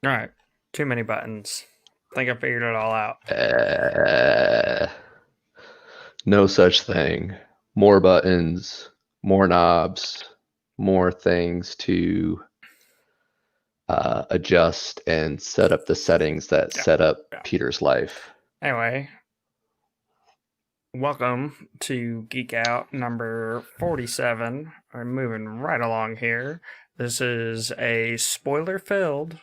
All right. Too many buttons. I think I figured it all out. Uh, no such thing. More buttons, more knobs, more things to adjust and set up the settings that Yeah. set up Yeah. Peter's life. Anyway, welcome to Geek Out number 47. I'm moving right along here. This is a spoiler filled,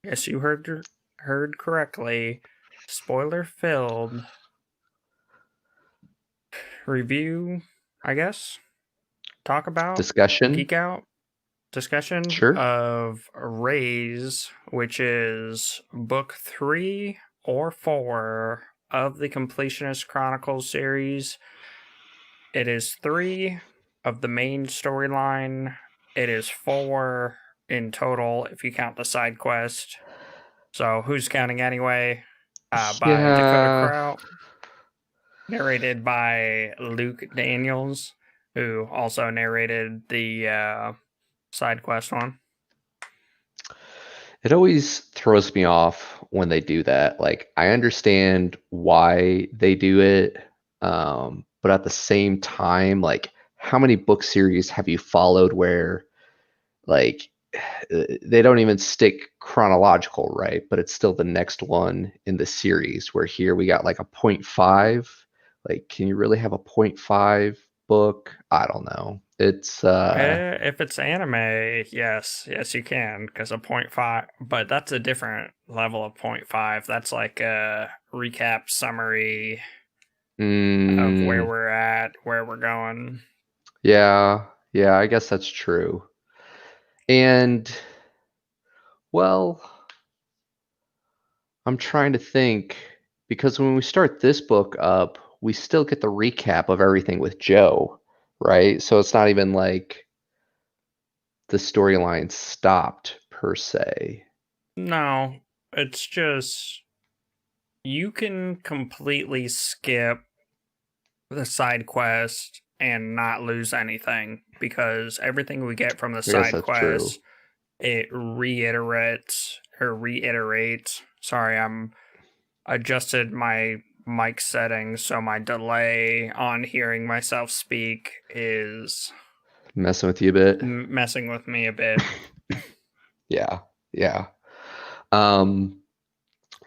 yes, you heard correctly, spoiler filled review, I guess. Talk about Discussion? Geek Out discussion Sure. of Raze, which is book 3 or 4 of the Completionist Chronicles series. It is 3 of the main storyline. It is 4 in total if you count the side quest. So who's counting anyway? By Dakota Yeah. Krout, narrated by Luke Daniels, who also narrated the side quest one. It always throws me off when they do that. Like, I understand why they do it, but at the same time, like, how many book series have you followed where, like, they don't even stick chronological, right? But it's still the next one in the series. Where here we got like a point 0.5. Like, can you really have a point 0.5 book? I don't know. It's If it's anime, yes, you can, because a point 0.5, but that's a different level of point 0.5. That's like a recap summary of where mm, we're at, where we're going. yeah, yeah, I guess that's true. And well, I'm trying to think because when we start this book up, we still get the recap of everything with Joe, right? So it's not even like the storyline stopped per se. No, it's just you can completely skip the side quest and not lose anything because everything we get from the I guess side that's true. quest it reiterates. Sorry, I'm adjusted my mic settings so my delay on hearing myself speak is Messing with you a bit. messing with me a bit. Yeah, yeah. Um,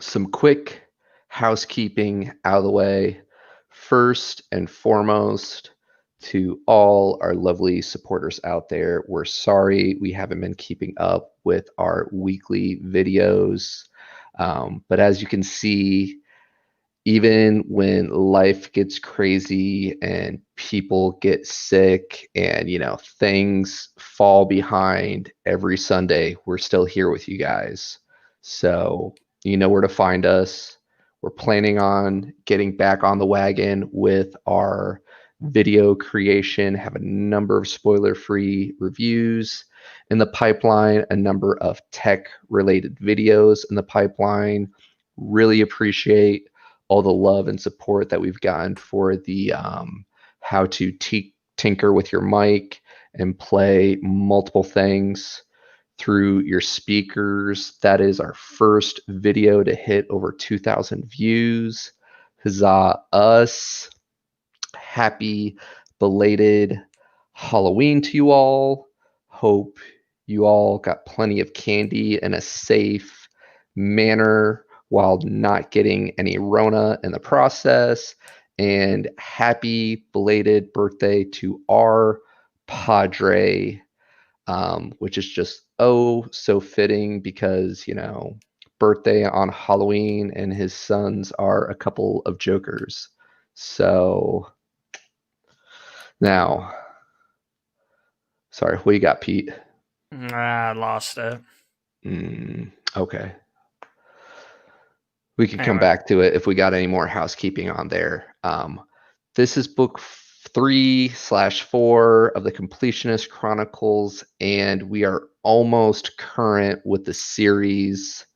some quick housekeeping out of the way. First and foremost, to all our lovely supporters out there, we're sorry we haven't been keeping up with our weekly videos. But as you can see, even when life gets crazy and people get sick and things fall behind every Sunday, we're still here with you guys. So you know where to find us. We're planning on getting back on the wagon with our video creation, have a number of spoiler-free reviews in the pipeline, a number of tech related videos in the pipeline. Really appreciate all the love and support that we've gotten for the how to tinker with your mic and play multiple things through your speakers. That is our first video to hit over 2,000 views. Huzzah us. Happy belated Halloween to you all. Hope you all got plenty of candy in a safe manner while not getting any Rona in the process. And happy belated birthday to our Padre, which is just oh so fitting because, birthday on Halloween and his sons are a couple of jokers. So now, sorry, what you got, Pete? I lost it. Okay. We could come Anyway, back to it if we got any more housekeeping on there. This is book 3/4 of the Completionist Chronicles, and we are almost current with the series.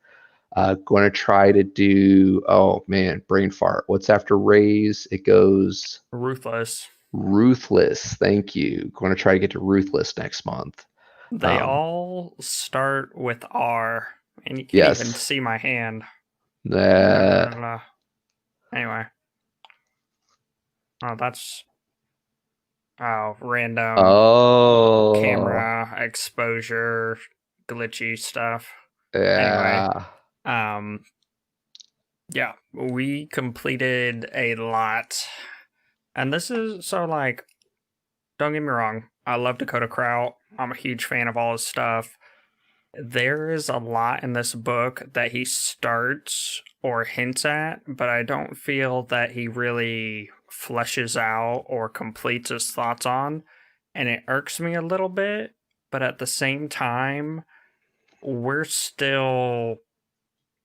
Going to try to do, oh man, brain fart. What's after Raze? It goes Ruthless. Ruthless. Thank you. Going to try to get to Ruthless next month. They Um, all start with R. And you can't even Yes. see my hand. Uh, Anyway. Oh, that's random oh. camera exposure glitchy stuff. Anyway, Yeah. yeah, we completed a lot. And this is so like, don't get me wrong, I love Dakota Krout. I'm a huge fan of all his stuff. There is a lot in this book that he starts or hints at, but I don't feel that he really fleshes out or completes his thoughts on. And it irks me a little bit, but at the same time, we're still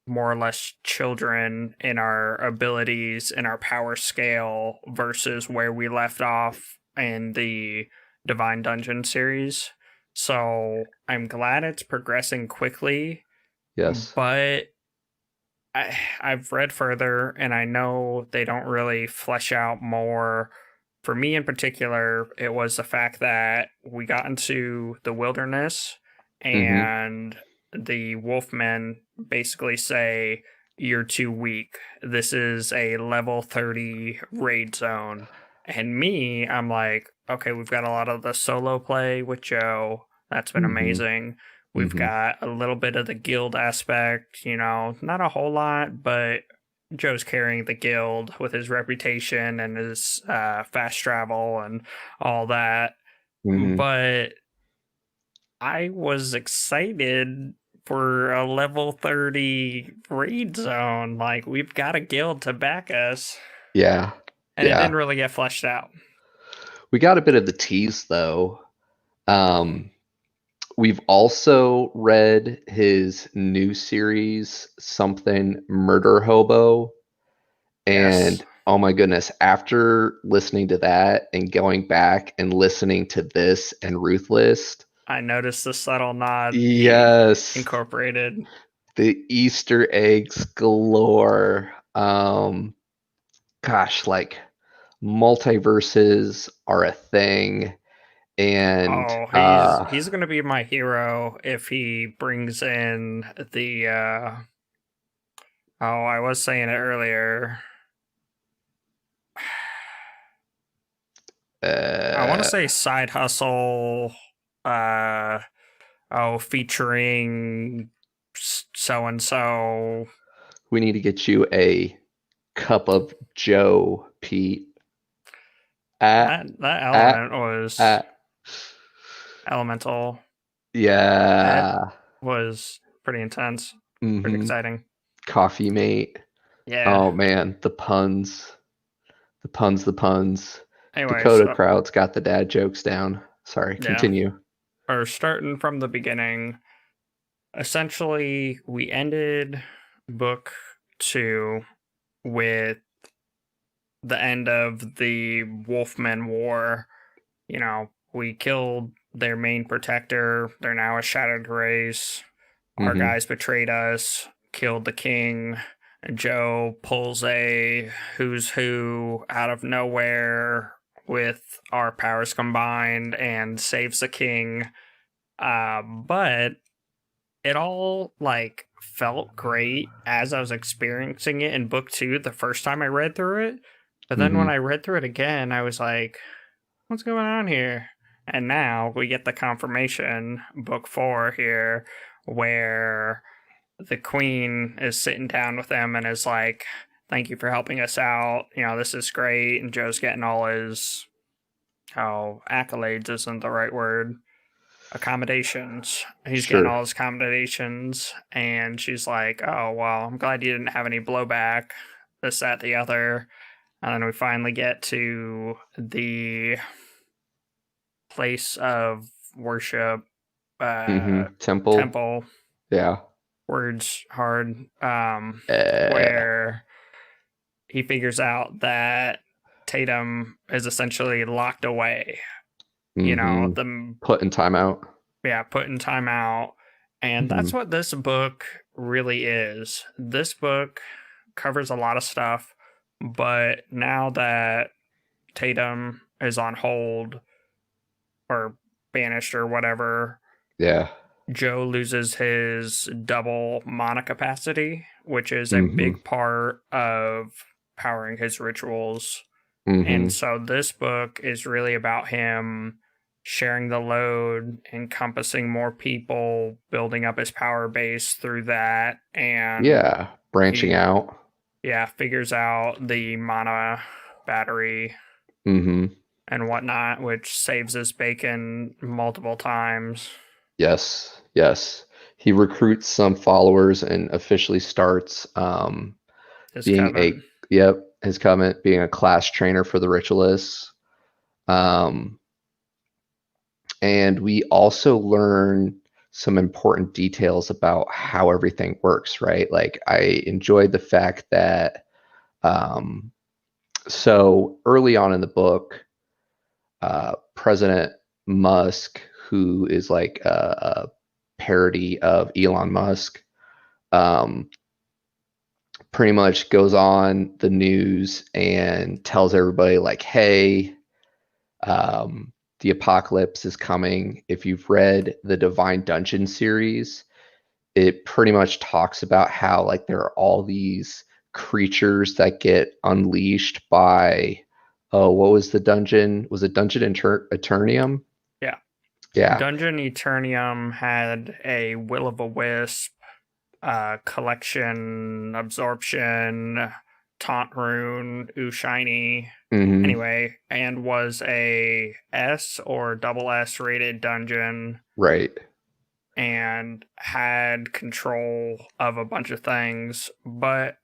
more or less children in our abilities and our power scale versus where we left off in the Divine Dungeon series. So I'm glad it's progressing quickly, Yes. but I've read further and I know they don't really flesh out more. For me in particular, it was the fact that we got into the wilderness Mm-hmm. and the wolfmen basically say, "You're too weak. This is a level 30 raid zone." And me, I'm like, okay, we've got a lot of the solo play with Joe. That's been Mm-hmm. amazing. We've Mm-hmm. got a little bit of the guild aspect, not a whole lot, but Joe's carrying the guild with his reputation and his fast travel and all that. Mm-hmm. But I was excited for a level 30 raid zone. Like, we've got a guild to back us. Yeah. And it Yeah. didn't really get fleshed out. We got a bit of the tease though. Um, we've also read his new series, something Murder Hobo. Yes. And oh my goodness, after listening to that and going back and listening to this and Ruthless, I noticed the subtle nod he yes, incorporated. the Easter eggs galore. Gosh, like multiverses are a thing. And Oh, he's gonna be my hero if he brings in the oh, I was saying it earlier. I want to uh, say side hustle uh featuring so and so. we need to get you a cup of Joe, Pete. That At, element was at. elemental. It Yeah. was pretty intense, pretty Mm-hmm. exciting. Coffee mate. Yeah. Oh man, the puns. The puns, the puns. Anyways, Dakota Krout's got the dad jokes down. Sorry, yeah. continue. Or starting from the beginning, essentially, we ended book 2 with the end of the Wolfmen War. We killed their main protector. They're now a shattered race. Our Mm-hmm. guys betrayed us, killed the king. Joe pulls a who's who out of nowhere with our powers combined and saves the king. But it all like felt great as I was experiencing it in book 2 the first time I read through it. But then when Mm-hmm. I read through it again, I was like, what's going on here? And now we get the confirmation, book 4 here, where the queen is sitting down with them and is like, thank you for helping us out. This is great. And Joe's getting all his, accolades isn't the right word, accommodations. He's getting Sure. all his accommodations. And she's like, oh, well, I'm glad you didn't have any blowback, this, that, the other. And then we finally get to the place of worship, Mm-hmm. Temple. temple, Yeah. words hard, Uh, where he figures out that Tatum is essentially locked away. mm-hmm. The Put in timeout. put in timeout, and Mm-hmm. that's what this book really is. This book covers a lot of stuff, but now that Tatum is on hold or banished or whatever, Yeah. Joe loses his double mana capacity, which is a Mm-hmm. big part of powering his rituals. Mm-hmm. And so this book is really about him sharing the load, encompassing more people, building up his power base through that, and Yeah, branching he out. figures out the mana battery Mm-hmm. and whatnot, which saves his bacon multiple times. Yes, yes. He recruits some followers and officially starts His being covenant. his covenant, being a class trainer for the ritualists. Um, and we also learn some important details about how everything works, right? Like I enjoyed the fact that um, so early on in the book, President Musk, who is like a parody of Elon Musk, um, pretty much goes on the news and tells everybody like, "Hey, the apocalypse is coming." If you've read the Divine Dungeon series, it pretty much talks about how like there are all these creatures that get unleashed by what was the dungeon? Was it Dungeon Eternium? Yeah. Yeah. Dungeon Eternium had a Will of a Wisp, collection, absorption, taunt rune, ooh shiny. Hmm. Anyway, and was a S or double S rated dungeon Right. and had control of a bunch of things, but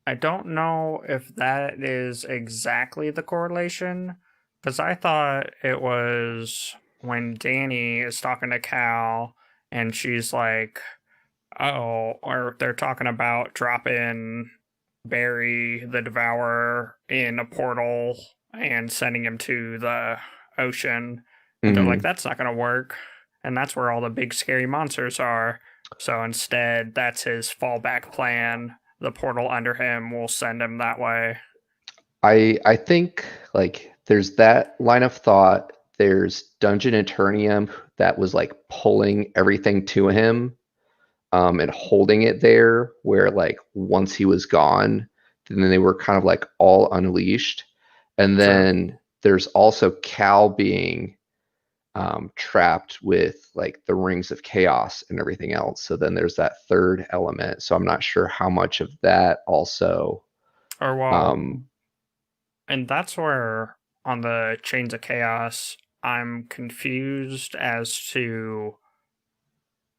I don't know if that is exactly the correlation, because I thought it was when Danny is talking to Cal and she's like, oh, or they're talking about dropping Barry the Devourer in a portal and sending him to the ocean. And they're like, Hmm. that's not going to work. And that's where all the big scary monsters are. So instead, that's his fallback plan. The portal under him will send him that way. I think like there's that line of thought. There's Dungeon Eternium that was like pulling everything to him and holding it there, where like once he was gone, then they were kind of like all unleashed. And True. then there's also Cal being trapped with like the rings of chaos and everything else. So then there's that third element. So I'm not sure how much of that also. Or, well, Um, and that's where on the Chains of Chaos, I'm confused as to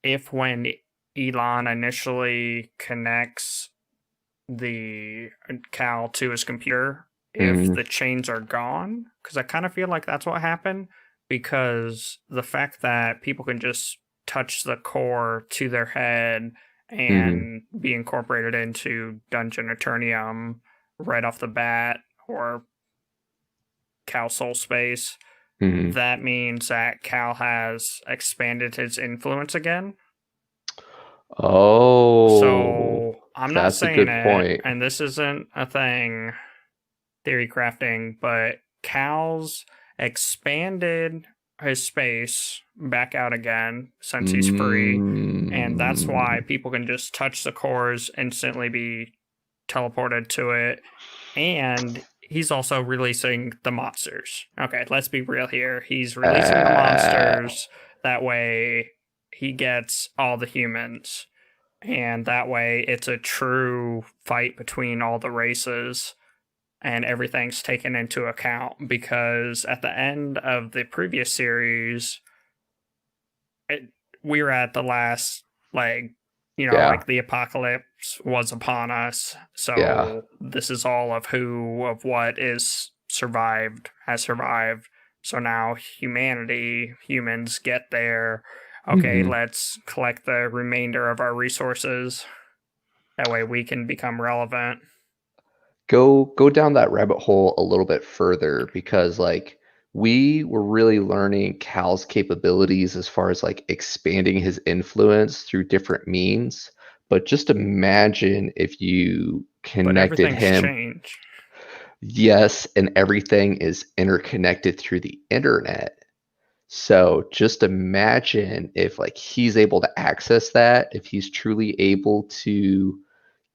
if when Elon initially connects the Cal to his computer, if mhm, the chains are gone, because I kind of feel like that's what happened. Because the fact that people can just touch the core to their head mhm, and be incorporated into Dungeon Eternium right off the bat, or Cal Soul Space, mhm. that means that Cal has expanded his influence again. Oh, So I'm not that's a saying good it, point. and this isn't a thing, theory crafting, but Cal's expanded his space back out again since he's free, and that's why Mm, people can just touch the cores, instantly be teleported to it, and he's also releasing the monsters. Okay, let's be real here. He's releasing the uh, monsters, that way he gets all the humans, and that way it's a true fight between all the races and everything's taken into account, because at the end of the previous series it, we were at the last, like, yeah, like the apocalypse was upon us, yeah. so this is all of who of what is survived has survived. So now humans get there. Okay, Mhm. let's collect the remainder of our resources, that way we can become relevant. Go down that rabbit hole a little bit further because like we were really learning Cal's capabilities as far as like expanding his influence through different means. But just imagine if you But connected everything's him, changed. yes, and everything is interconnected through the internet. So just imagine if like he's able to access that, if he's truly able to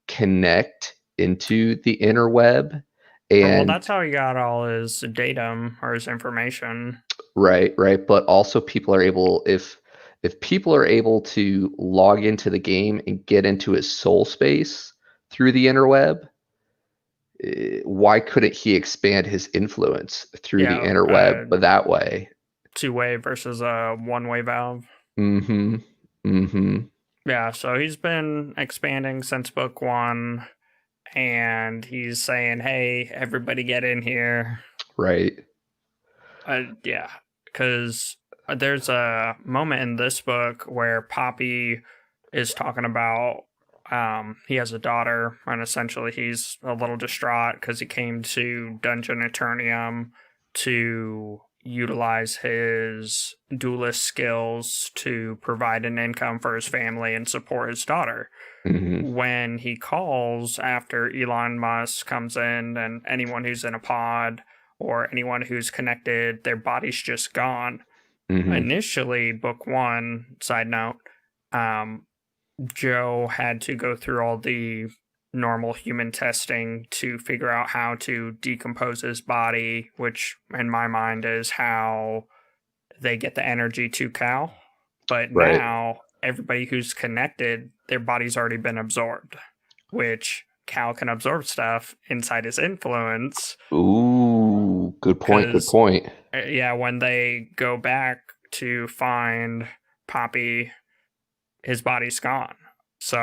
connect into the interweb. Well, And that's how he got all his datum or his information. right, but also people are able, if people are able to log into the game and get into his soul space through the interweb, why couldn't he expand his influence through the Yeah, interweb but that way? two-way versus a one-way valve. Mm-hmm. Mm-hmm. Yeah, so he's been expanding since book one, and he's saying, "Hey, everybody, get in here." Right. Yeah, because there's a moment in this book where Poppy is talking about he has a daughter, and essentially he's a little distraught because he came to Dungeon Eternium to utilize his duelist skills to provide an income for his family and support his daughter. Mm-hmm. When he calls after Elon Musk comes in, and anyone who's in a pod or anyone who's connected, their body's just gone. Mm-hmm. Initially, book one, side note, um, Joe had to go through all the normal human testing to figure out how to decompose his body, which in my mind is how they get the energy to Cal. But Right. now everybody who's connected, their body's already been absorbed, which Cal can absorb stuff inside his influence. Ooh, good point. Good Because, point. yeah, when they go back to find Poppy, his body's gone. So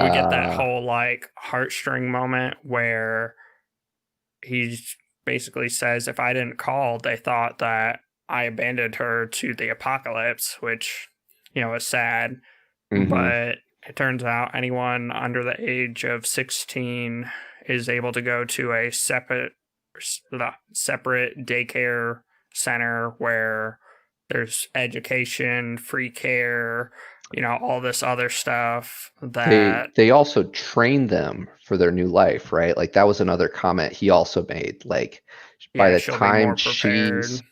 we get that Yeah. whole like heartstring moment where he basically says, if I didn't call, they thought that I abandoned her to the apocalypse, which, is sad. Mm-hmm. But it turns out anyone under the age of 16 is able to go to a separate daycare center where there's education, free care, all this other stuff that They also train them for their new life, right? Like that was another comment he also made. Like by the she'll be time more prepared. she's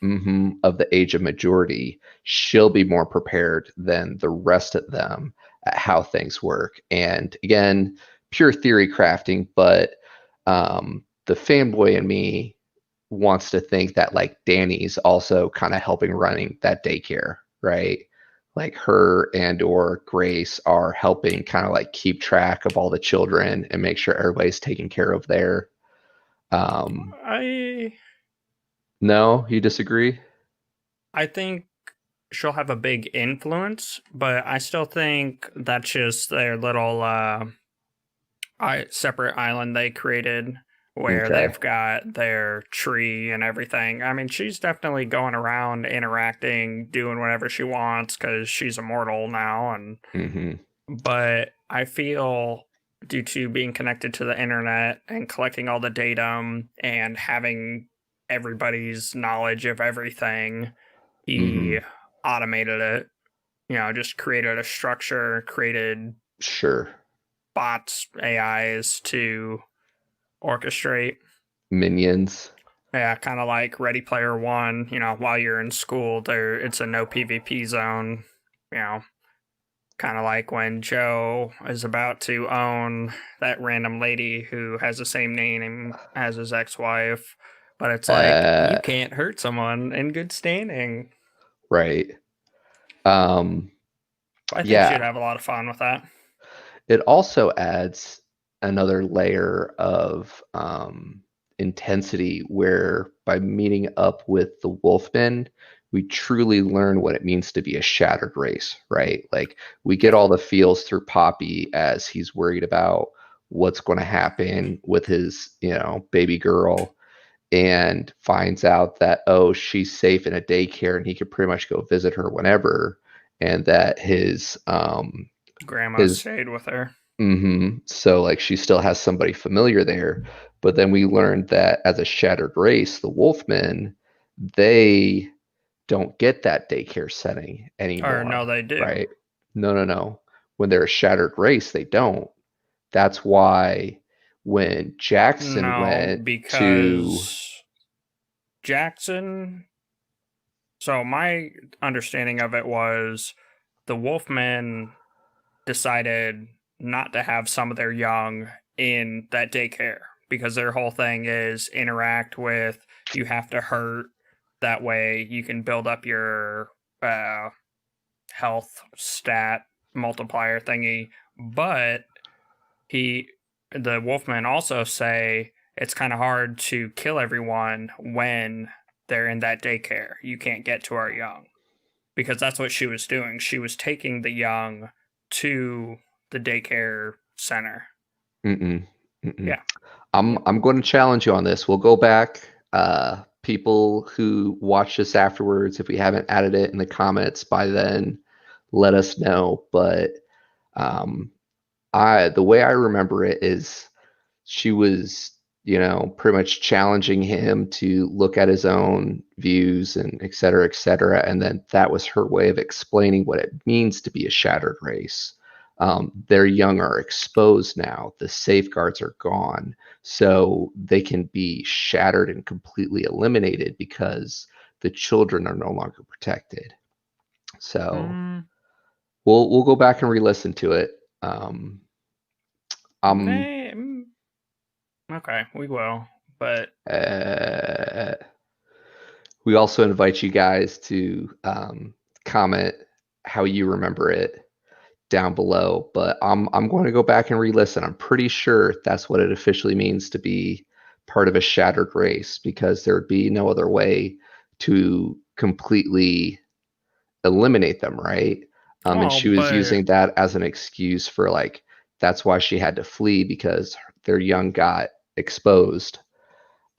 of the age of majority, she'll be more prepared than the rest of them at how things work. And again, pure theory crafting, but the fanboy in me wants to think that like Danny's also kind of helping running that daycare, right? Like her and or Grace are helping kind of like keep track of all the children and make sure everybody's taken care of there. I No, you disagree? I think she'll have a big influence, but I still think that's just their little separate island they created where Okay. they've got their tree and everything. I mean, she's definitely going around interacting, doing whatever she wants because she's immortal now. Mm-hmm. But I feel due to being connected to the internet and collecting all the datum and having everybody's knowledge of everything, Mm-hmm. he automated it. Just created a structure, created Sure. bots, AIs to orchestrate. Minions. Yeah, kind of like Ready Player One. While you're in school, it's a no PvP zone. You know, kind of like when Joe is about to own that random lady who has the same name as his ex-wife, but it's like you Uh, can't hurt someone in good standing. right. I think she'd Yeah. have a lot of fun with that. It also adds another layer of intensity where by meeting up with the Wolfmen, we truly learn what it means to be a shattered race, right? Like we get Yeah. all the feels through Poppy as he's worried about what's going to happen with his, baby girl and finds out that, oh, she's safe in a daycare and he could pretty much go visit her whenever. And that Grandma his stayed with her. So like she still has somebody familiar there, but then we learned that as a shattered race, the Wolfmen, they don't get that daycare setting Or no, anymore, they do. right? No, no, no. When they're a shattered race, they don't. That's why when Jackson No, went to because Jackson So my understanding of it was the Wolfmen decided not to have some of their young in that daycare because their whole thing is interact with, you have to hurt, that way you can build up your health stat multiplier thingy. But he the Wolfmen also say it's kind of hard to kill everyone when they're in that daycare. You can't get to our young, because that's what she was doing. She was taking the young to the daycare center. Mm-mm. Mm-mm. Yeah. I'm going to challenge you on this. We'll go back. People who watch this afterwards, if we haven't added it in the comments by then, let us know. But um, the way I remember it is she was, pretty much challenging him to look at his own views and et cetera, et cetera. And then that was her way of explaining what it means to be a shattered race. Their young are exposed now. The safeguards are gone. So they can be shattered and completely eliminated because the children are no longer protected. So Mm, we'll go back and re-listen to it. Um, okay, we will. But uh, we also invite you guys to comment how you remember it down below. But I'm going to go back and re-listen. I'm pretty sure that's what it officially means to be part of a shattered race, because there would be no other way to completely eliminate them, right? And oh, she was but using that as an excuse for, like, that's why she had to flee, because their young got exposed.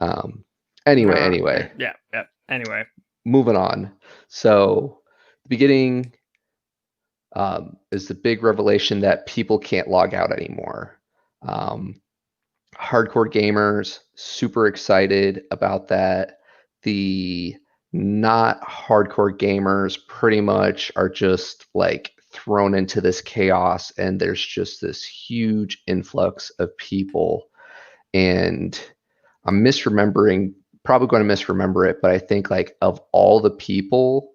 Um, anyway, yeah, yeah. Anyway, moving on. So the beginning is the big revelation that people can't log out anymore. Um, Hardcore gamers super excited about that. The not hardcore gamers pretty much are just like thrown into this chaos, and there's just this huge influx of people. And I'm misremembering, probably going to misremember it, but I think, like, of all the people,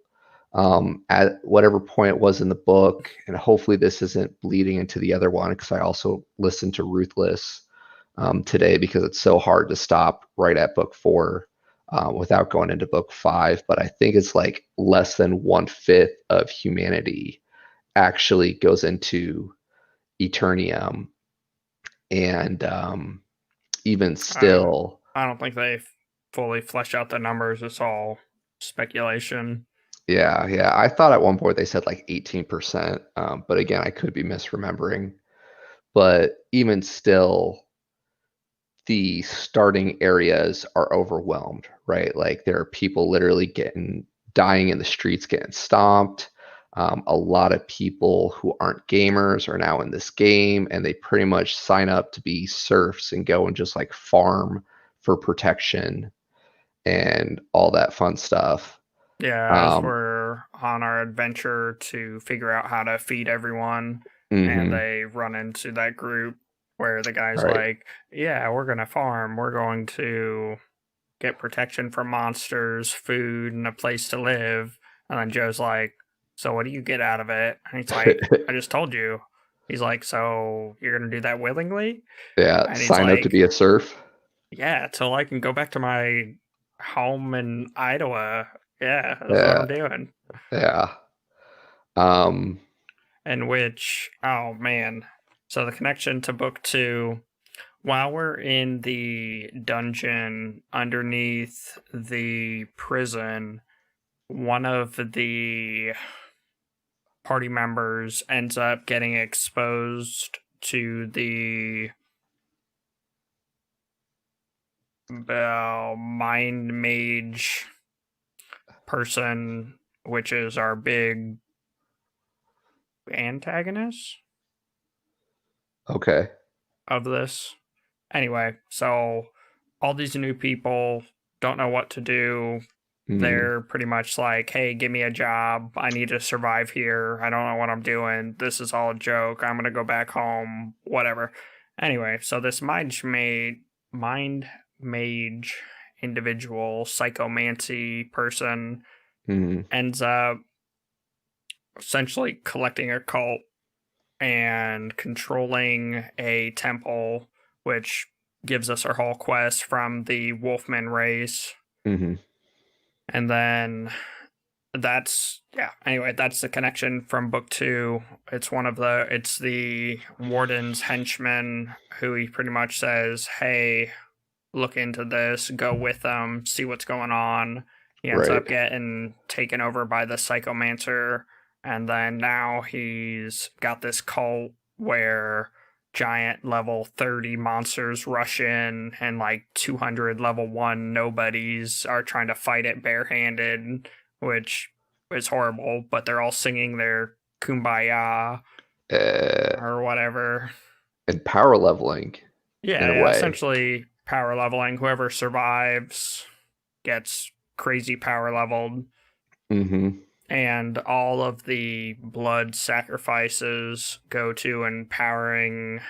at whatever point it was in the book, and hopefully this isn't bleeding into the other one, because I also listened to Ruthless today, because it's so hard to stop right at book 4 without going into book 5. But I think it's like less than 1/5 of humanity actually goes into Eternium, and even I still, I don't think they fully flesh out the numbers. It's all speculation. yeah, I thought at one point they said like 18%, but again, I could be misremembering. But even still, the starting areas are overwhelmed, right? Like, there are people literally dying in the streets, getting stomped. A lot of people who aren't gamers are now in this game, and they pretty much sign up to be serfs and go and just like farm for protection and all that fun stuff. Yeah, as Um, we're on our adventure to figure out how to feed everyone, and mhm, they run into that group where the guy's right. like, yeah, we're going to farm. We're going to get protection from monsters, food, and a place to live. And then Joe's like, so what do you get out of it? And he's like, I just told you. He's like, so you're going to do that willingly? Yeah, And he's sign up to like, be a serf. yeah, till I can go back to my home in Idaho. Yeah, that's what Yeah, I'm doing. yeah. Um, And which, oh man. So the connection to book 2, while we're in the dungeon underneath the prison, one of the party members ends up getting exposed to the mind mage person, which is our big antagonist okay. of this. Anyway, so all these new people don't know what to do. Mm, They're pretty much like, hey, give me a job. I need to survive here. I don't know what I'm doing. This is all a joke. I'm going to go back home. Whatever. Anyway, so this mind mage individual, psychomancy person, ends up essentially collecting a cult and controlling a temple, which gives us our whole quest from the Wolfman race. Mm-hmm. And then anyway, that's the connection from book 2. It's the warden's henchman who he pretty much says, hey, look into this, go with them, see what's going on. He ends Right. up getting taken over by the psychomancer, and then now he's got this cult where giant level 30 monsters rush in and like 200 level 1 nobodies are trying to fight it barehanded, which is horrible, but they're all singing their kumbaya or whatever. And power leveling. Yeah, in a way. essentially power leveling. Whoever survives gets crazy power leveled. Mm-hmm. And all of the blood sacrifices go to empowering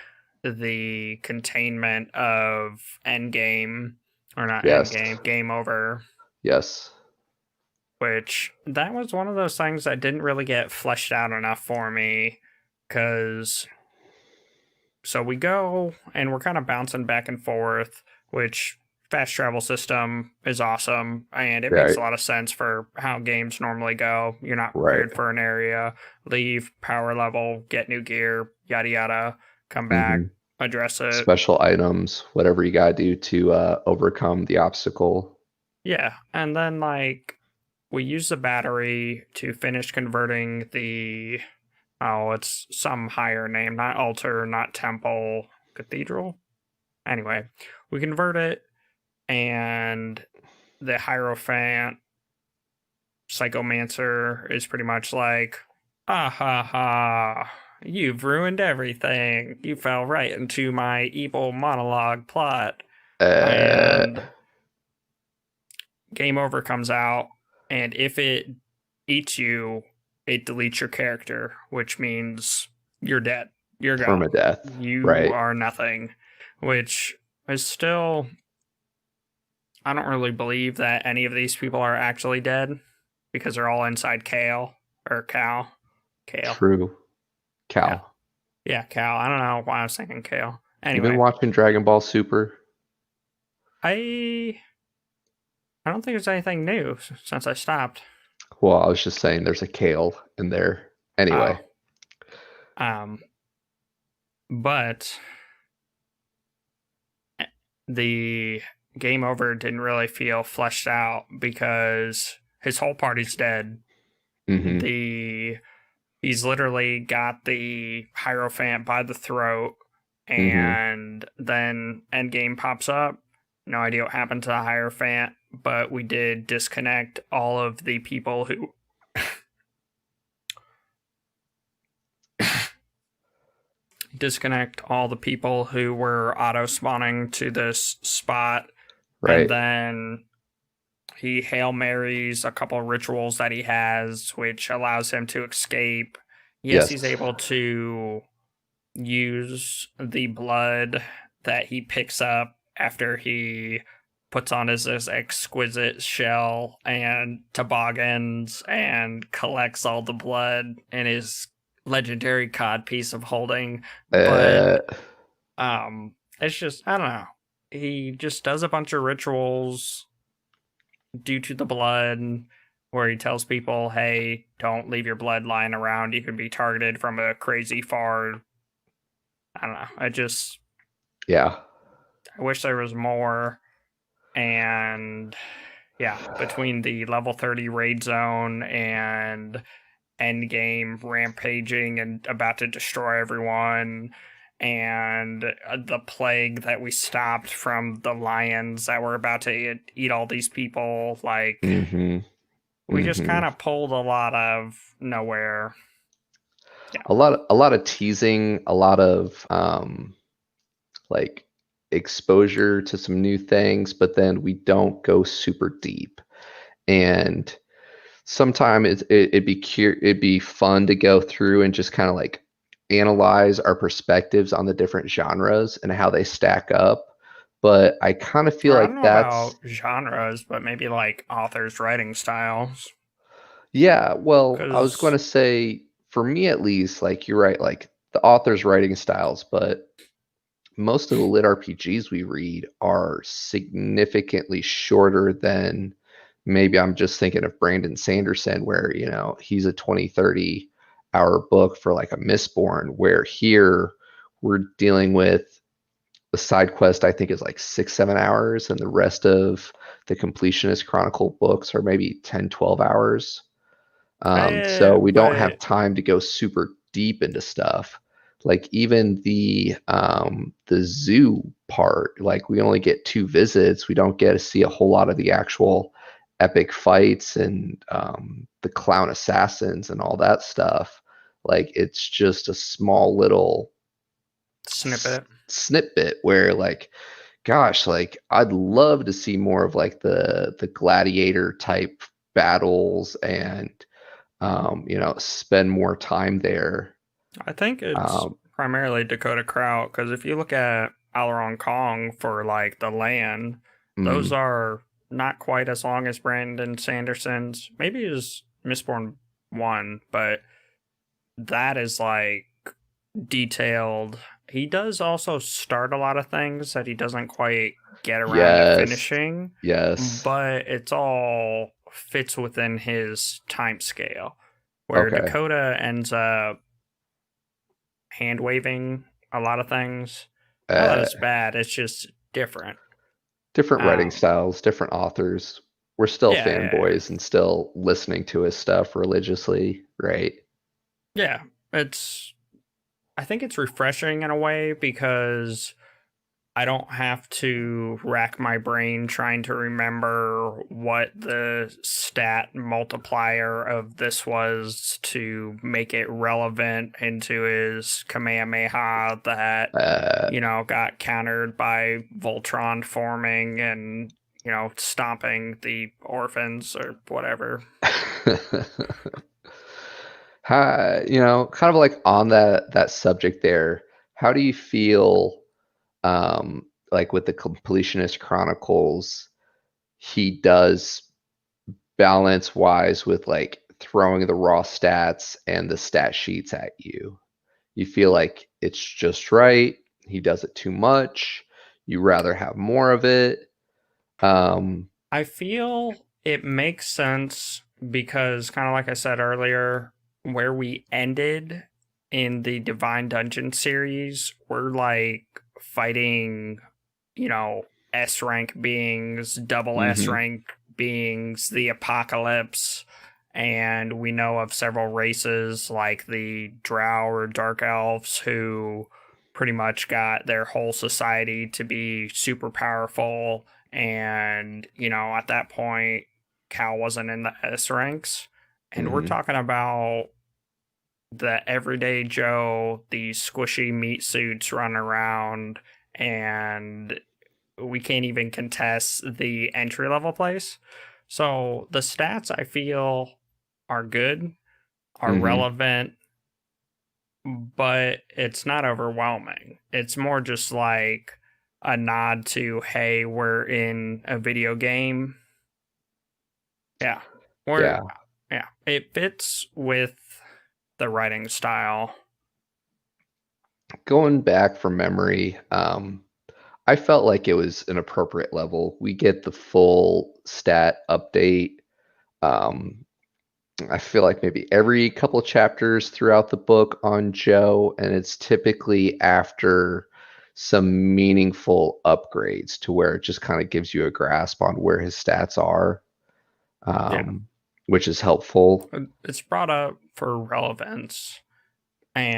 the containment of Endgame, or not Yes. Endgame, Game Over. Yes. Which, that was one of those things that didn't really get fleshed out enough for me, because so we go and we're kind of bouncing back and forth, which fast travel system is awesome and it makes a lot of sense for how games normally go. You're not prepared for an area, leave, power level, get new gear, yada yada, come back, address it. Special items, whatever you gotta do to overcome the obstacle. Yeah, and then like we use the battery to finish converting the it's some higher name, not altar, not temple, cathedral. Anyway, we convert it, and the Hierophant psychomancer is pretty much like, ah ha ha, you've ruined everything. You fell right into my evil monologue plot. And Game Over comes out, and if it eats you, it deletes your character, which means you're dead. You're gone. Permadeath. You are nothing, which is still... I don't really believe that any of these people are actually dead because they're all inside Cal. True. Cal. Yeah, Cal. I don't know why I was thinking Cal. Anyway. You've been watching Dragon Ball Super? I don't think there's anything new since I stopped. Well, I was just saying there's a Kale in there. Anyway. But the Game Over didn't really feel fleshed out because his whole party's dead. Mm-hmm. He's literally got the Hierophant by the throat, and then Endgame pops up. No idea what happened to the Hierophant, but we did disconnect all of the people who were auto spawning to this spot. Right. And then he Hail Marys a couple of rituals that he has, which allows him to escape. Yes, he's able to use the blood that he picks up after he puts on his exquisite shell and toboggans and collects all the blood in his legendary cod piece of holding. But it's just, I don't know. He just does a bunch of rituals due to the blood where he tells people, hey, don't leave your blood lying around. You could be targeted from a crazy far. I don't know. I wish there was more. And yeah, between the level 30 raid zone and Endgame rampaging and about to destroy everyone, and the plague that we stopped from the lions that were about to eat all these people, like we just kind of pulled a lot of nowhere. Yeah. A lot of teasing, a lot of like exposure to some new things, but then we don't go super deep. And sometimes it'd be fun to go through and just kind of like analyze our perspectives on the different genres and how they stack up. But I kind of feel like that's about genres, but maybe like authors' writing styles. Yeah, well, I was going Because to say, for me at least, like you're right, like the author's writing styles, but most of the lit RPGs we read are significantly shorter than maybe I'm just thinking of Brandon Sanderson, where, he's a 20, 30 hour book for like a Mistborn, where here we're dealing with the side quest, I think, is like 6, 7 hours, and the rest of the Completionist Chronicle books are maybe 10, 12 hours. So we don't have but time to go super deep into stuff. Like even the zoo part, like we only get 2 visits. We don't get to see a whole lot of the actual epic fights and the clown assassins and all that stuff. Like it's just a small little snippet. snippet where like, gosh, like I'd love to see more of like the gladiator type battles and spend more time there. I think it's Um, primarily Dakota Krout because if you look at Alaron Kong for like the land, those mm, are not quite as long as Brandon Sanderson's. Maybe his Mistborn one, but that is like detailed. He does also start a lot of things that he doesn't quite get around to yes, finishing, yes, but it's all fits within his time scale. Where okay, Dakota ends up hand waving a lot of things. Not that uh, it's bad, it's just different. different writing Um, styles, different authors. We're still yeah, fanboys and still listening to his stuff religiously, right? yeah. It's I think it's refreshing in a way because I don't have to rack my brain trying to remember what the stat multiplier of this was to make it relevant into his Kamehameha that, Uh, got countered by Voltron forming and, stomping the orphans or whatever. kind of like on that subject there, how do you feel like with the Completionist Chronicles, he does balance wise with like throwing the raw stats and the stat sheets at you? You feel like it's just right? He does it too much? You rather have more of it? Um, I feel it makes sense because, kind of like I said earlier, where we ended in the Divine Dungeon series, we're like fighting, you know, S rank beings, double S mhm, rank beings, the apocalypse, and we know of several races like the Drow or Dark Elves who pretty much got their whole society to be super powerful and, at that point, Cal wasn't in the S ranks. And we're mhm. talking about the everyday Joe, the squishy meat suits running around, and we can't even contest the entry level place. So the stats I feel are good, are Mhm. relevant, but it's not overwhelming. It's more just like a nod to, hey, we're in a video game. Yeah. We're Yeah. yeah. It fits with the writing style. Going back from memory, I felt like it was an appropriate level. We get the full stat update. Um, I feel like maybe every couple chapters throughout the book on Joe, and it's typically after some meaningful upgrades to where it just kind of gives you a grasp on where his stats are, Yeah. um, which is helpful. It's brought up for relevance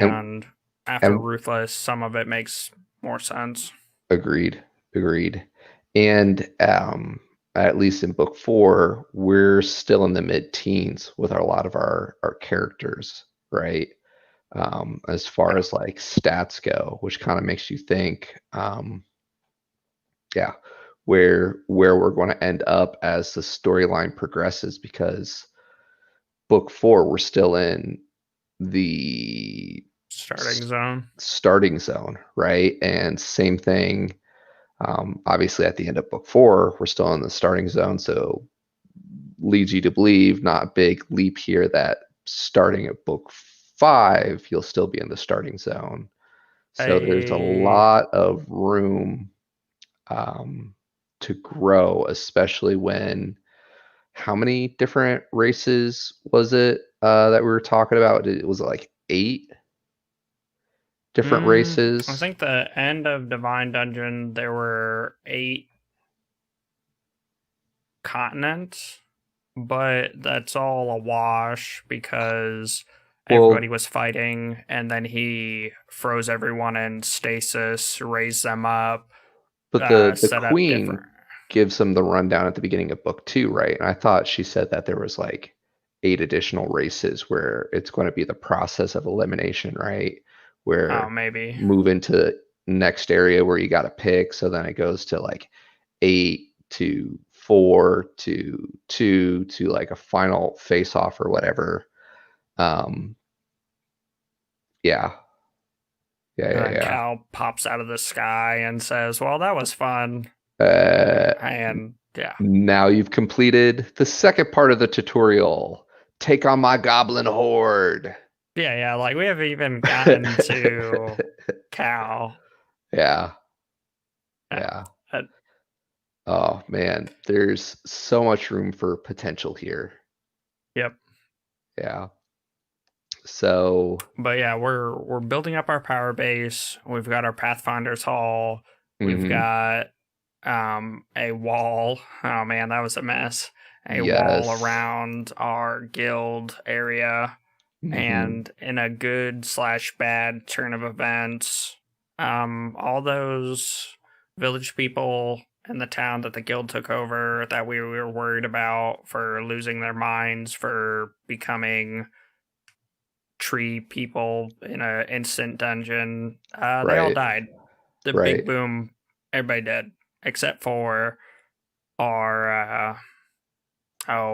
And and after and Ruthless some of it makes more sense. agreed, agreed. And at least in book 4, we're still in the mid-teens with a lot of our characters, right? As far Yeah. as like stats go, which kind of makes you think, yeah, where we're going to end up as the storyline progresses, because book 4 we're still in the Starting zone. starting zone, right? And same thing. Obviously, at the end of book 4, we're still in the starting zone, so leads you to believe, not a big leap here, that starting at book 5, you'll still be in the starting zone. So there's a I lot of room to grow, especially when, how many different races was it that we were talking about? It was like 8 different I races. think the end of Divine Dungeon there were 8 continents, but that's all a wash because everybody Well, was fighting, and then he froze everyone in stasis, raised them up, but the set up different. queen gives them the rundown at the beginning of book 2, right? And I thought she said that there was like 8 additional races where it's going to be the process of elimination, right? Oh, Where maybe. move into next area where you got to pick. So then it goes to like 8 to 4 to 2 to like a final face off or whatever. Um, yeah, And yeah, then yeah, Cal pops out of the sky and says, "Well, that was fun." yeah. And yeah, Now you've completed the second part of the tutorial. Take on my goblin horde. yeah, like we haven't even gotten to Cal. Yeah, Yeah, yeah. uh, Oh man, there's so much room for potential here. yep. Yeah. So, But yeah, we're building up our power base. We've got our Pathfinder's Hall. We've mhm. got a wall. Oh man, that was a mess. A wall Yes. around our guild area, Mhm. and in a good slash bad turn of events, all those village people in the town that the guild took over that we were worried about for losing their minds, for becoming tree people in a instant dungeon, they all Right. died. The big Right. boom, everybody dead except for our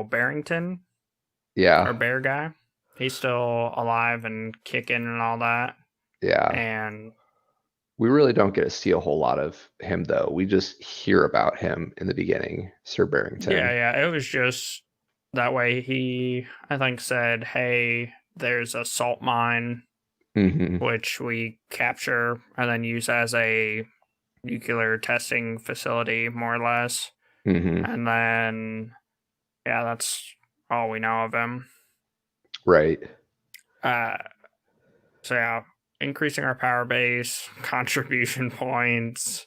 Barrington, Yeah. our bear guy. He's still alive and kicking and all that. Yeah. And We really don't get to see a whole lot of him though. We just hear about him in the beginning, Sir Barrington. yeah, it was just that way. He, I think, said, "Hey, there's a salt mine Mhm. which we capture and then use as a nuclear testing facility, more or less." Mhm. And then, yeah, that's all we know of him. Right. Uh, so yeah, increasing our power base, contribution points,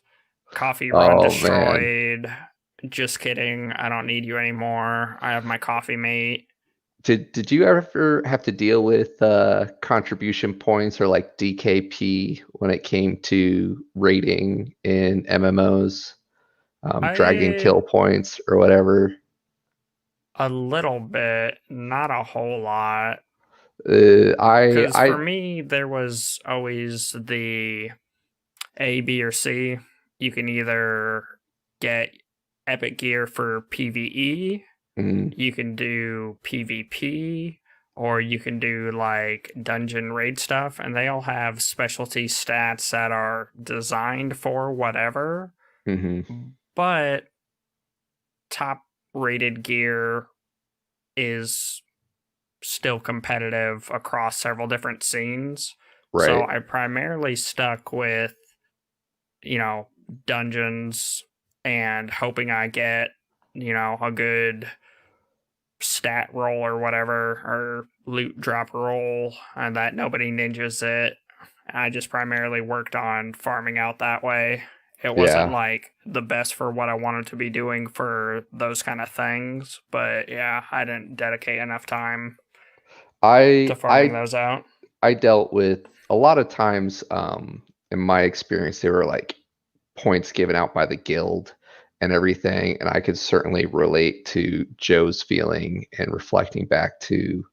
coffee run Oh man. destroyed. Just kidding. I don't need you anymore. I have my coffee mate. Did you ever have to deal with contribution points or like DKP when it came to rating in MMOs, dragging I kill points or whatever? A little bit, not a whole lot. I Because for I me, there was always the A, B, or C. You can either get epic gear for PvE, mm, you can do PvP, or you can do like dungeon raid stuff, and they all have specialty stats that are designed for whatever. mhm, But top rated gear is still competitive across several different scenes. So right. I primarily stuck with, you know, dungeons and hoping I get, a good stat roll or whatever, or loot drop roll, and that nobody ninjas it. I just primarily worked on farming out that way. It wasn't Yeah. like the best for what I wanted to be doing for those kind of things, but yeah, I didn't dedicate enough time to I farming I those out. I dealt with a lot of times, in my experience, they were like points given out by the guild and everything. And I could certainly relate to Joe's feeling and reflecting back to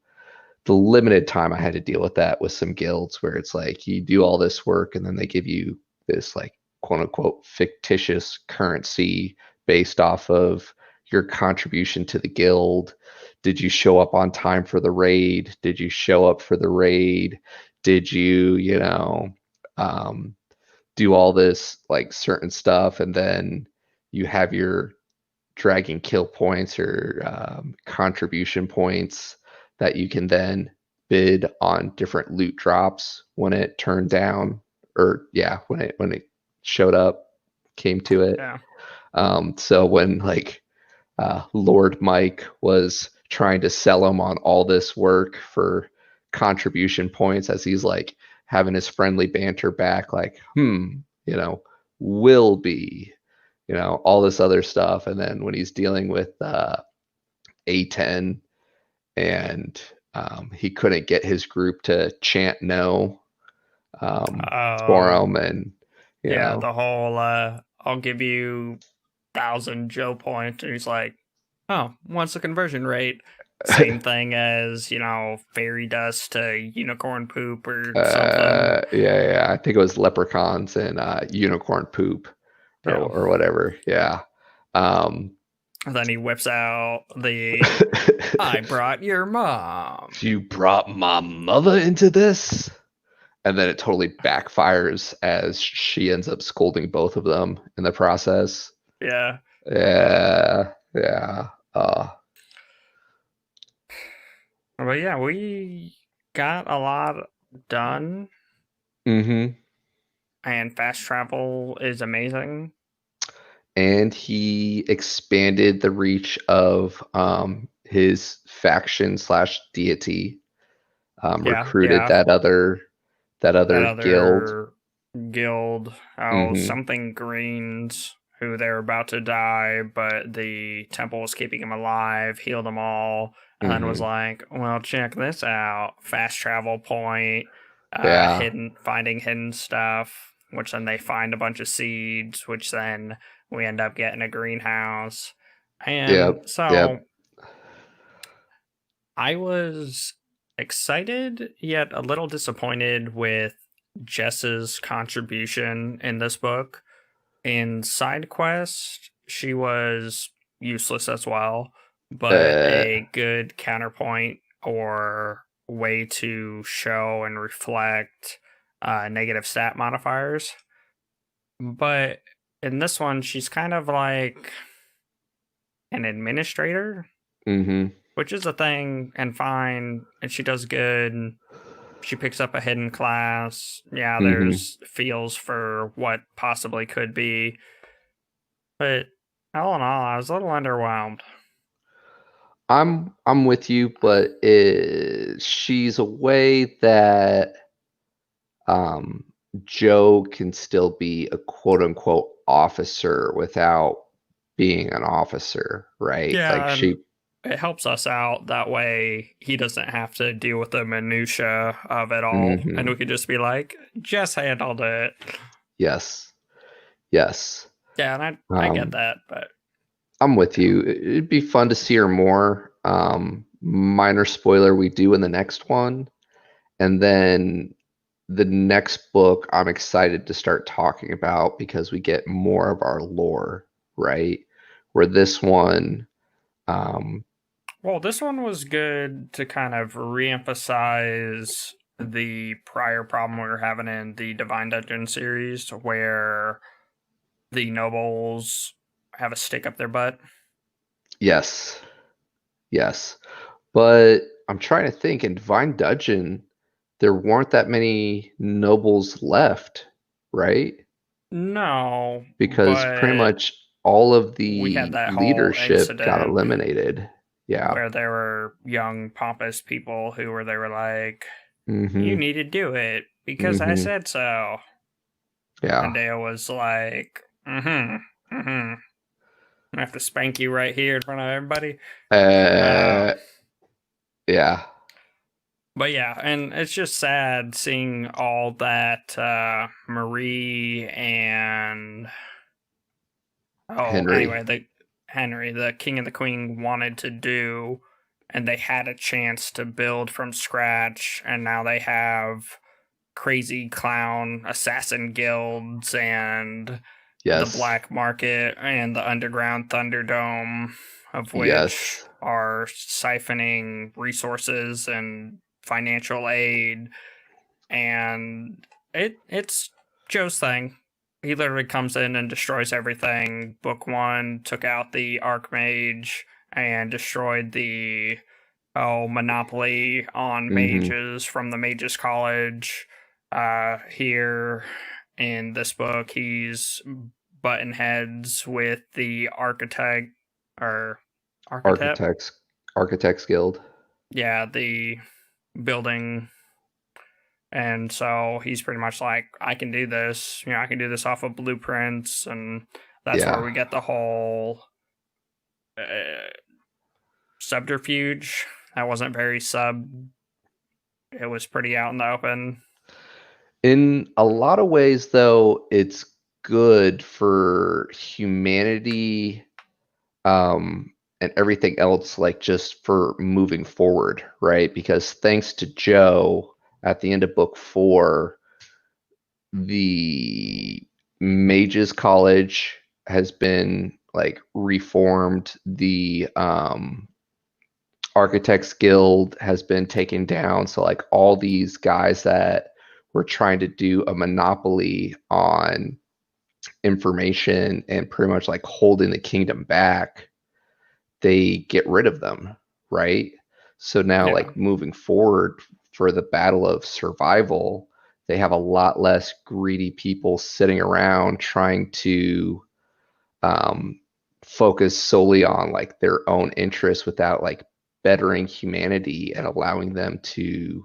the limited time I had to deal with that with some guilds where it's like you do all this work and then they give you this like quote unquote fictitious currency based off of your contribution to the guild. Did you show up on time for the raid? Did you show up for the raid? Did you, um, do all this like certain stuff? And then you have your dragging kill points or contribution points that you can then bid on different loot drops when it turned down, or when it showed up, came to it. Yeah. So when like Lord Mike was trying to sell him on all this work for contribution points, as he's like having his friendly banter back, like, will be, all this other stuff. And then when he's dealing with A10 and he couldn't get his group to chant no for him, and the whole I'll give you 1,000 Joe points, and he's like, oh, what's the conversion rate? Same thing as, fairy dust to unicorn poop or something. Yeah, I think it was leprechauns and unicorn poop or whatever. Yeah. And then he whips out the I brought your mom. You brought my mother into this? And then it totally backfires as she ends up scolding both of them in the process. Yeah. Yeah. But yeah, we got a lot done. Mm-hmm. And fast travel is amazing. And he expanded the reach of his faction / deity. Recruited that other guild. Something Greens, who they're about to die, but the temple was keeping him alive, healed them all, and then was like, well, check this out. Fast travel point, finding hidden stuff, which then they find a bunch of seeds, which then we end up getting a greenhouse. And I was excited, yet a little disappointed with Jess's contribution in this book. In side quest, she was useless as well, but a good counterpoint or way to show and reflect negative stat modifiers. But in this one, she's kind of like an administrator, which is a thing and fine, and she does good. She picks up a hidden class. Yeah, there's feels for what possibly could be. But all in all, I was a little underwhelmed. I'm with you, but she's a way that Joe can still be a quote unquote officer without being an officer, right? Yeah, it helps us out that way. He doesn't have to deal with the minutia of it all, and we could just be like, Jess handled it. Yes. Yeah, and I get that, but I'm with you. It'd be fun to see her more. Minor spoiler, we do in the next one, and then the next book I'm excited to start talking about because we get more of our lore, right? Where this one, well, this one was good to kind of reemphasize the prior problem we were having in the Divine Dungeon series, where the nobles have a stick up their butt. Yes. But I'm trying to think, in Divine Dungeon, there weren't that many nobles left, right? No. Because pretty much all of the leadership got eliminated. Yeah. Where there were young, pompous people who were like, you need to do it because I said so. Yeah. And Dale was like, I have to spank you right here in front of everybody. Yeah. But yeah, and it's just sad seeing all that Marie and Henry, the king and the queen wanted to do, and they had a chance to build from scratch, and now they have crazy clown assassin guilds and the black market and the underground Thunderdome, of which are siphoning resources and financial aid, and it's Joe's thing. He literally comes in and destroys everything. Book 1 took out the Archmage and destroyed the monopoly on Mm-hmm. mages from the Mages College. Here in this book, he's button heads with the architect. Architects Guild. Yeah, the building. And so he's pretty much like, I can do this. I can do this off of blueprints, and that's where Yeah. we get the whole subterfuge. That wasn't very sub. It was pretty out in the open. In a lot of ways, though, it's good for humanity, and everything else, like just for moving forward, right? Because thanks to Joe, at the end of book 4, the Mages College has been like reformed. The Architects Guild has been taken down. So like all these guys that were trying to do a monopoly on information and pretty much like holding the kingdom back, they get rid of them, right? So now, Yeah. like moving forward for the battle of survival, they have a lot less greedy people sitting around trying to um, focus solely on like their own interests without like bettering humanity and allowing them to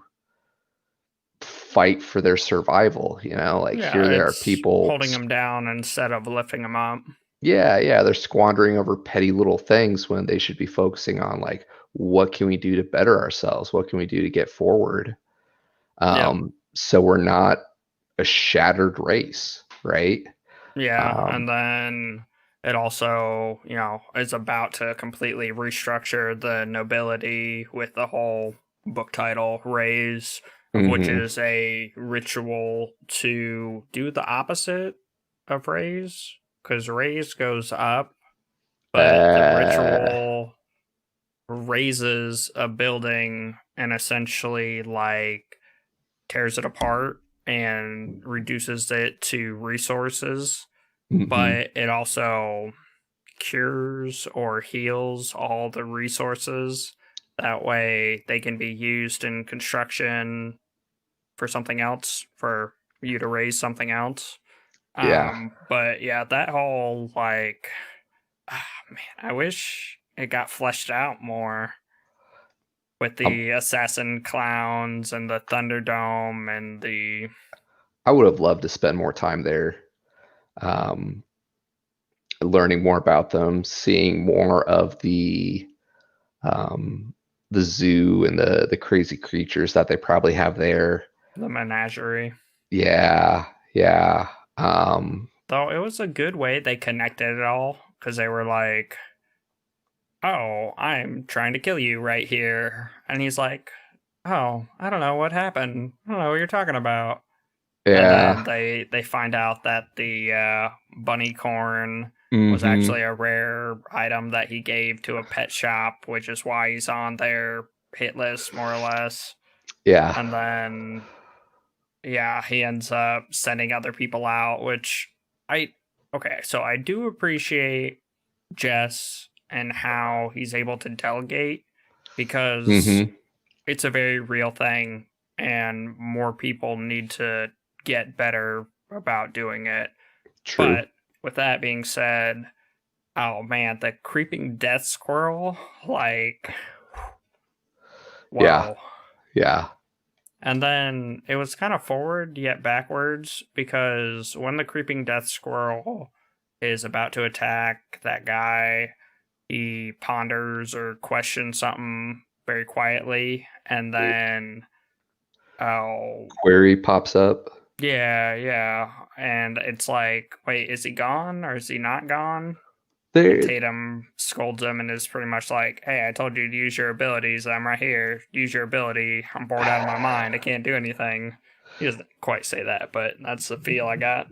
fight for their survival. Like here Yeah, there are it's people, holding them down instead of lifting them up. yeah, they're squandering over petty little things when they should be focusing on like what can we do to better ourselves? What can we do to get forward? Yep. So we're not a shattered race, right? Yeah, Um, and then it also, is about to completely restructure the nobility with the whole book title, Raze, of which mhm. is a ritual to do the opposite of Raze, because Raze goes up, but the uh, ritual raises a building and essentially like tears it apart and reduces it to resources, mhm. but it also cures or heals all the resources. That way they can be used in construction for something else, for you to raise something else. Yeah. But yeah, that whole like, man, I wish it got fleshed out more with Um, the assassin clowns and the Thunderdome and the I would have loved to spend more time there, um, learning more about them, seeing more of um, the zoo and the crazy creatures that they probably have there. menagerie. Yeah, yeah. Um, Though it was a good way they connected it all, because they were like, "Oh, I'm trying to kill you right here," and he's like, "Oh, I don't know what happened. I don't know what you're talking about." And then yeah. they find out that the bunny corn was Mm-hmm. actually a rare item that he gave to a pet shop, which is why he's on their hit list more or less. Yeah. And then yeah, he ends up sending other people out, which I okay, so I do appreciate Jess and how he's able to delegate, because Mm-hmm. it's a very real thing and more people need to get better about doing it. True. But with that being said, oh man, the creeping death squirrel, like, Yeah. whoa. Yeah. And then it was kind of forward yet backwards, because when the creeping death squirrel is about to attack that guy, he ponders or questions something very quietly, and then oh Query pops up. yeah, and it's like, wait, is he gone or is he not gone? And There. Tatum scolds him and is pretty much like, "Hey, I told you to use your abilities. I'm right here. Use your ability. I'm bored out of my mind. I can't do anything." He doesn't quite say that, but that's the feel I got.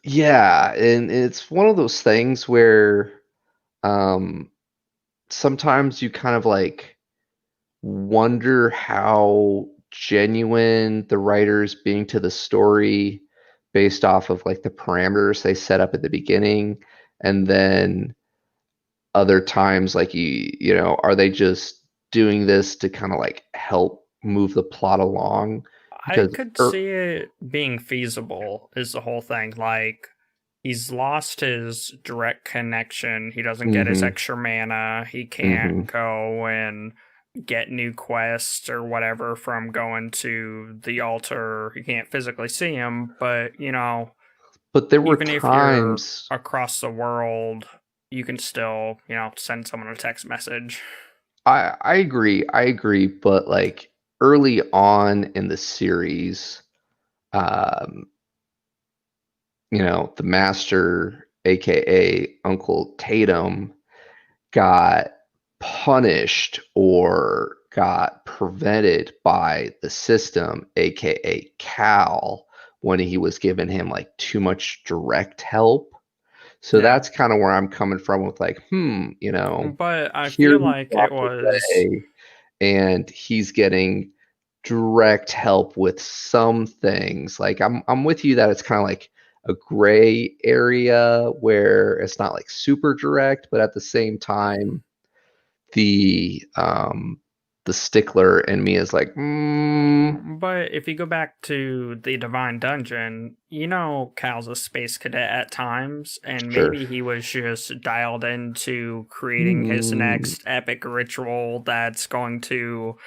Yeah, and it's one of those things where um sometimes you kind of like wonder how genuine the writers being to the story based off of like the parameters they set up at the beginning, and then other times, like you know, are they just doing this to kind of like help move the plot along? I Because could see it being feasible, is the whole thing. Like, he's lost his direct connection. He doesn't get his mm-hmm, extra mana. He mm-hmm. can't go and get new quests or whatever from going to the altar. He can't physically see him, but, But there were even if you're times. across the world, you can still, send someone a text message. I agree. I agree. But like early on in the series, um, you know, the master, aka Uncle Tatum, got punished or got prevented by the system, aka Cal, when he was giving him like too much direct help. So Yeah. that's kind of where I'm coming from with like, you know, But I here feel he like it walked was. away and he's getting direct help with some things. Like I'm with you that it's kind of like a gray area where it's not like super direct, but at the same time, the um the stickler in me is like, But if you go back to the Divine Dungeon, Cal's a space cadet at times, and sure. maybe he was just dialed into creating his Mm, next epic ritual that's going to,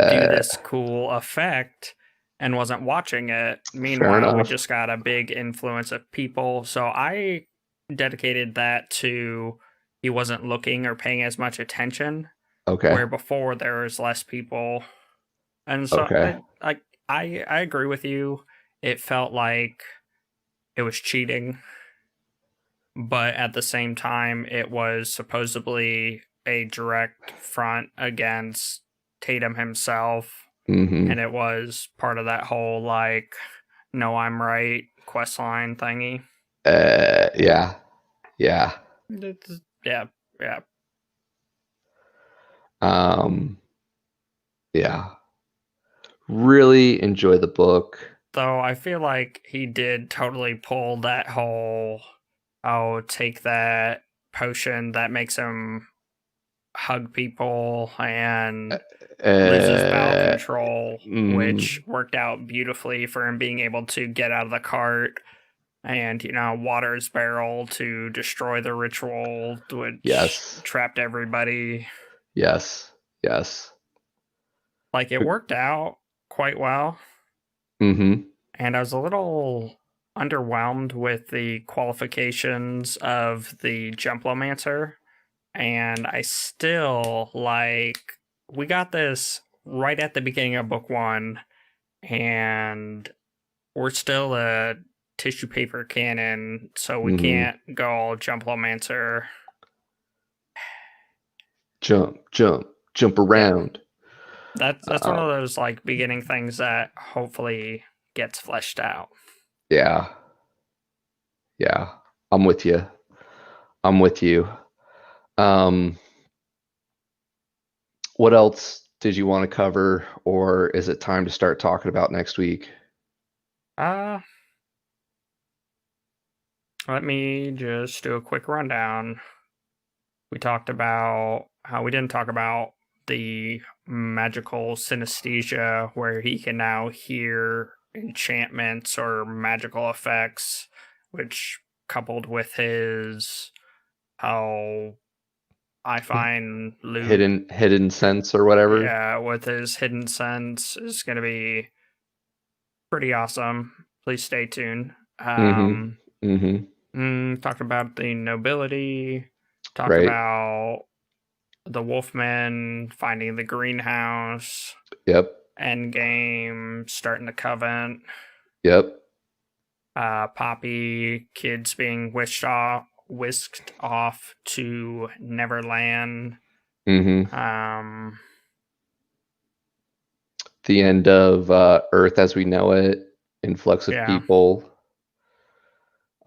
do uh, this cool effect and wasn't watching it. fair Meanwhile, we enough. just got a big influence of people. So I dedicated that to he wasn't looking or paying as much attention, Okay. where before there was less people, and so Okay. I agree with you. It felt like it was cheating, but at the same time, it was supposedly a direct front against Tatum himself, Mm-hmm. and it was part of that whole like, "No, I'm right" quest line thingy. Yeah. Yeah. Yeah, yeah. Um, yeah. Really enjoy the book. Though I feel like he did totally pull that whole, "Oh, take that potion that makes him hug people and loses bowel Uh, control," which mm, worked out beautifully for him being able to get out of the cart and, water his barrel to destroy the ritual, which yes. trapped everybody. Yes. Yes. Like, it worked out quite well. Mm-hmm. And I was a little underwhelmed with the qualifications of the Jumplomancer. And I still we got this right at the beginning of book one, and we're still a tissue paper cannon, so we Mm-hmm. can't go all Jumplomancer. Jump, jump, jump Yeah, around. that's one Uh, of those like beginning things that hopefully gets fleshed out. yeah. Yeah. I'm with you. I'm with you. Um, what else did you want to cover, or is it time to start talking about next week? Uh, Let me just do a quick rundown. We talked about how we didn't talk about the magical synesthesia, where he can now hear enchantments or magical effects, which coupled with his how I find Luke, Hidden sense or whatever. yeah, with his hidden sense is going to be pretty awesome. Please stay tuned. Mm-hmm. Mm-hmm. Talked about the nobility, talked Right. about the Wolfmen finding the greenhouse, Yep. Endgame starting the Covenant, Yep. Poppy kids being whisked off to Neverland. Mm-hmm. Um, The end of Earth as we know it, influx of yeah, people.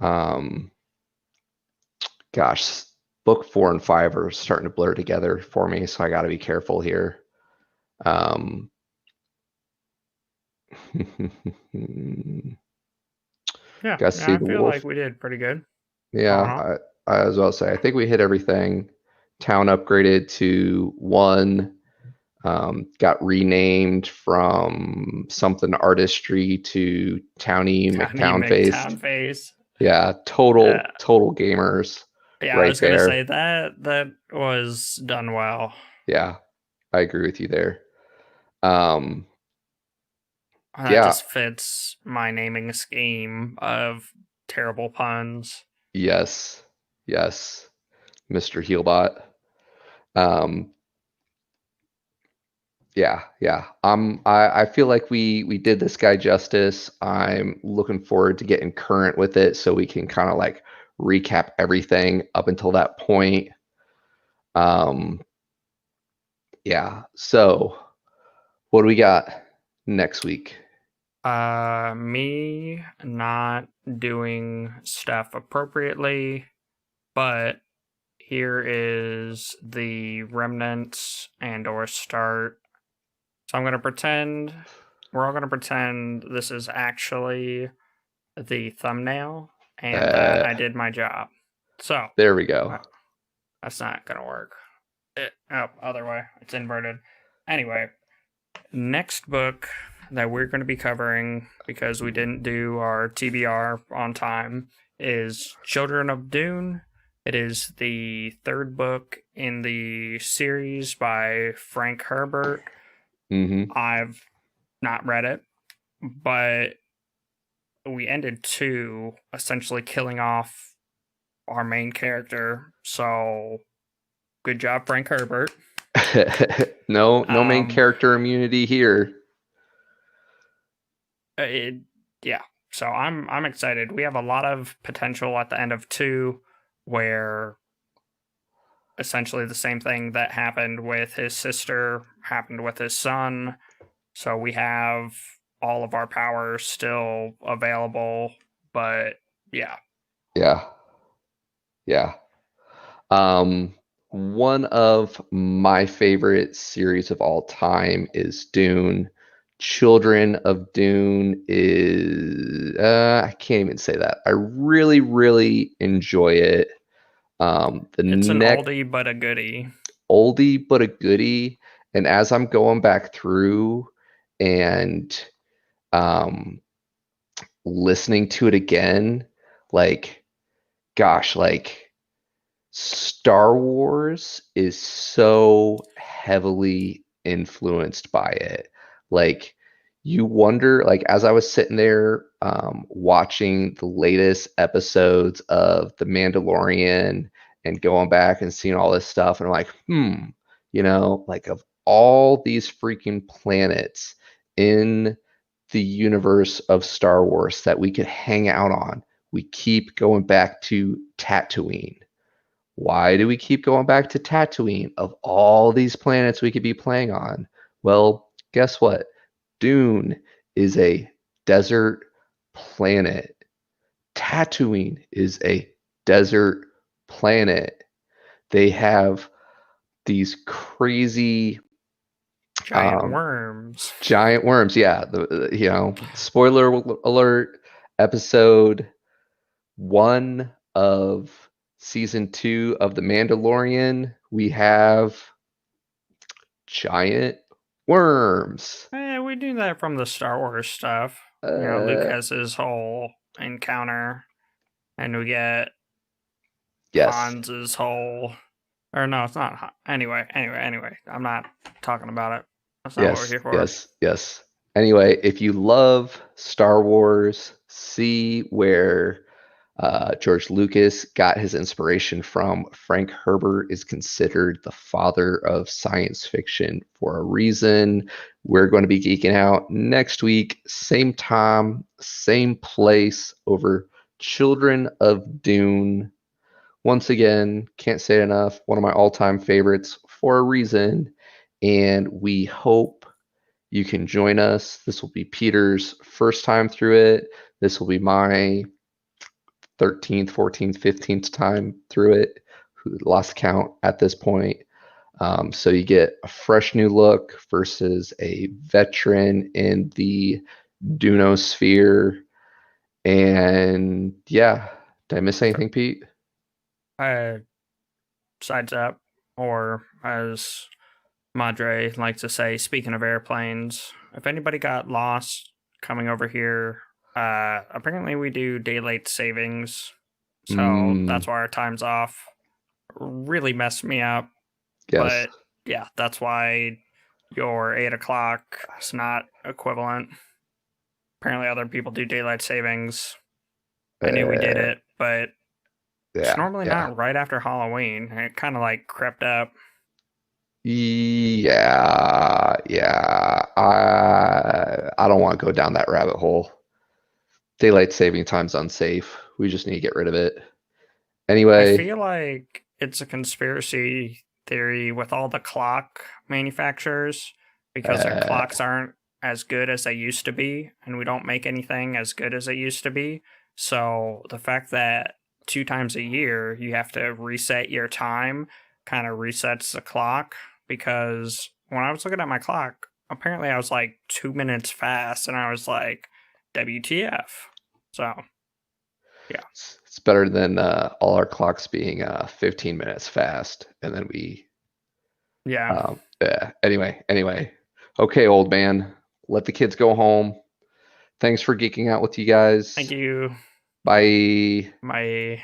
Um, gosh, book 4 and 5 are starting to blur together for me, so I got to be careful here. Um, yeah, got to yeah. see I the feel wolf. like we did pretty good all in Yeah, all. I was about to say, I think we hit everything. Town upgraded to 1. Got renamed from something artistry to Towny Tiny McTown faced. McTown face. Yeah, total gamers Yeah, I right was gonna there. say that was done well. Yeah, I agree with you there. Um, That yeah, just fits my naming scheme of terrible puns. yes, yes, Mr. Healbot. Um, yeah. I feel like we did this guy justice. I'm looking forward to getting current with it so we can kind of like recap everything up until that point. Um, yeah. So what do we got next week? Me not doing stuff appropriately, but here is the remnants and or start. So we're all gonna pretend this is actually the thumbnail and that I did my job. So There we go. that's not gonna work. Other way. It's inverted. Anyway, next book that we're going to be covering, because we didn't do our TBR on time, is Children of Dune. It is the 3rd book in the series by Frank Herbert. I've not read it, but we ended 2 essentially killing off our main character. So good job, Frank Herbert. No main character immunity here. Yeah. So I'm excited. We have a lot of potential at the end of 2 where essentially the same thing that happened with his sister happened with his son. So we have all of our powers still available, but yeah. Yeah. One of my favorite series of all time is Dune. Children of Dune is I can't even say that. I really enjoy it. It's an oldie but a goodie. Oldie but a goodie. And as I'm going back through and listening to it again, like gosh, like Star Wars is so heavily influenced by it. Like you wonder, like as I was sitting there watching the latest episodes of The Mandalorian and going back and seeing all this stuff, and I'm like, like of all these freaking planets in the universe of Star Wars that we could hang out on, we keep going back to Tatooine. Why do we keep going back to Tatooine of all these planets we could be playing on? Well, guess what? Dune is a desert planet. Tatooine is a desert planet. They have these crazy Giant worms. Giant worms, yeah. Spoiler alert, episode 1 of season 2 of The Mandalorian, we have giant worms. We do that from the Star Wars stuff. Luke has his whole encounter, and we get Yes. Hans's whole. Or no, it's not. Anyway, I'm not talking about it. That's not what we're here for. Yes. Anyway, if you love Star Wars, see where George Lucas got his inspiration from. Frank Herbert is considered the father of science fiction for a reason. We're going to be geeking out next week, same time, same place, over Children of Dune. Once again, can't say it enough, one of my all-time favorites for a reason, and we hope you can join us. This will be Peter's first time through it. This will be my 13th, 14th, 15th time through it. Lost count at this point. So you get a fresh new look versus a veteran in the Dunosphere. And yeah, did I miss anything, Pete? sides up, or as Madre likes to say, speaking of airplanes, if anybody got lost coming over here, apparently we do daylight savings, so that's why our time's off. Really messed me up, Yes. but yeah, that's why your 8 o'clock is not equivalent. Apparently, other people do daylight savings. I knew we did it, but it's Yeah. normally Yeah. not right after Halloween. It kind of like crept up. Yeah. Yeah. I don't want to go down that rabbit hole. Daylight saving time's unsafe. We just need to get rid of it. I Anyway, feel like it's a conspiracy theory with all the clock manufacturers because their uh, clocks aren't as good as they used to be, and we don't make anything as good as they used to be. So the fact that 2 times a year you have to reset your time kind of resets the clock, because when I was looking at my clock, apparently I was like 2 minutes fast, and I was like, WTF? So, yeah. it's better than all our clocks being 15 minutes fast, and then we. Yeah. Yeah. Anyway. Okay, old man. Let the kids go home. Thanks for geeking out with you Thank guys. you. Bye. My